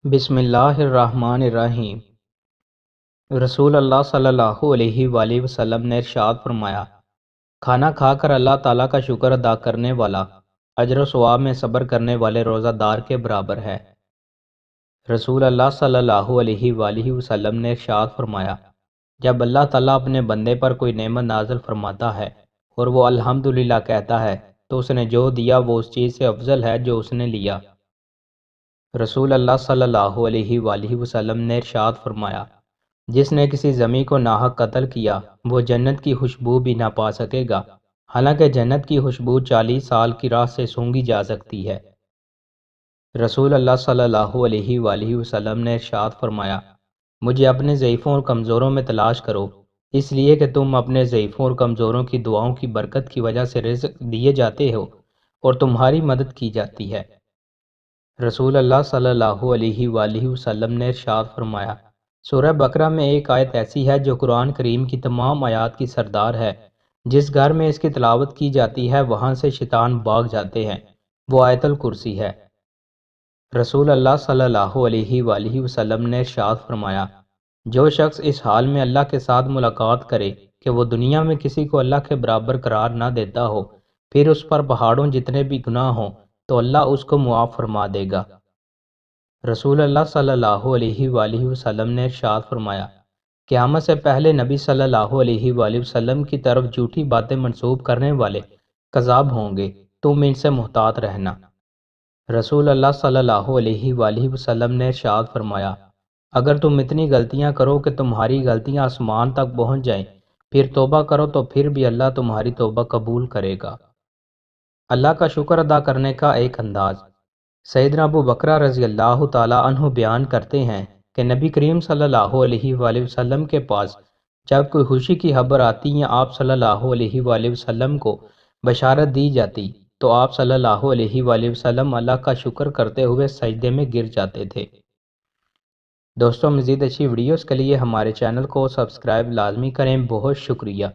بسم اللہ الرحمن الرحیم۔ رسول اللہ صلی اللہ علیہ وآلہ وسلم نے ارشاد فرمایا، کھانا کھا کر اللہ تعالیٰ کا شکر ادا کرنے والا اجر و ثواب میں صبر کرنے والے روزہ دار کے برابر ہے۔ رسول اللہ صلی اللہ علیہ وآلہ وسلم نے ارشاد فرمایا، جب اللہ تعالیٰ اپنے بندے پر کوئی نعمت نازل فرماتا ہے اور وہ الحمدللہ کہتا ہے تو اس نے جو دیا وہ اس چیز سے افضل ہے جو اس نے لیا۔ رسول اللہ صلی اللہ علیہ وآلہ وسلم نے ارشاد فرمایا، جس نے کسی زمین کو ناحق قتل کیا وہ جنت کی خوشبو بھی نہ پا سکے گا، حالانکہ جنت کی خوشبو 40 سال کی راہ سے سونگھی جا سکتی ہے۔ رسول اللہ صلی اللہ علیہ وآلہ وسلم نے ارشاد فرمایا، مجھے اپنے ضعیفوں اور کمزوروں میں تلاش کرو، اس لیے کہ تم اپنے ضعیفوں اور کمزوروں کی دعاؤں کی برکت کی وجہ سے رزق دیے جاتے ہو اور تمہاری مدد کی جاتی ہے۔ رسول اللہ صلی اللہ علیہ وآلہ وسلم نے ارشاد فرمایا، سورہ بقرہ میں ایک آیت ایسی ہے جو قرآن کریم کی تمام آیات کی سردار ہے، جس گھر میں اس کی تلاوت کی جاتی ہے وہاں سے شیطان بھاگ جاتے ہیں، وہ آیت الکرسی ہے۔ رسول اللہ صلی اللہ علیہ وآلہ وسلم نے ارشاد فرمایا، جو شخص اس حال میں اللہ کے ساتھ ملاقات کرے کہ وہ دنیا میں کسی کو اللہ کے برابر قرار نہ دیتا ہو، پھر اس پر پہاڑوں جتنے بھی گناہ ہوں تو اللہ اس کو معاف فرما دے گا۔ رسول اللہ صلی اللہ علیہ وآلہ وسلم نے ارشاد فرمایا، قیامت سے پہلے نبی صلی اللہ علیہ وآلہ وسلم کی طرف جھوٹی باتیں منسوب کرنے والے کذاب ہوں گے، تم ان سے محتاط رہنا۔ رسول اللہ صلی اللہ علیہ وآلہ وسلم نے ارشاد فرمایا، اگر تم اتنی غلطیاں کرو کہ تمہاری غلطیاں آسمان تک پہنچ جائیں، پھر توبہ کرو تو پھر بھی اللہ تمہاری توبہ قبول کرے گا۔ اللہ کا شکر ادا کرنے کا ایک انداز۔ سیدنا ابو بکر رضی اللہ تعالیٰ عنہ بیان کرتے ہیں کہ نبی کریم صلی اللہ علیہ وآلہ وسلم کے پاس جب کوئی خوشی کی خبر آتی یا آپ صلی اللہ علیہ وآلہ وسلم کو بشارت دی جاتی تو آپ صلی اللہ علیہ وآلہ وسلم اللہ کا شکر کرتے ہوئے سجدے میں گر جاتے تھے۔ دوستوں، مزید اچھی ویڈیوز کے لیے ہمارے چینل کو سبسکرائب لازمی کریں۔ بہت شکریہ۔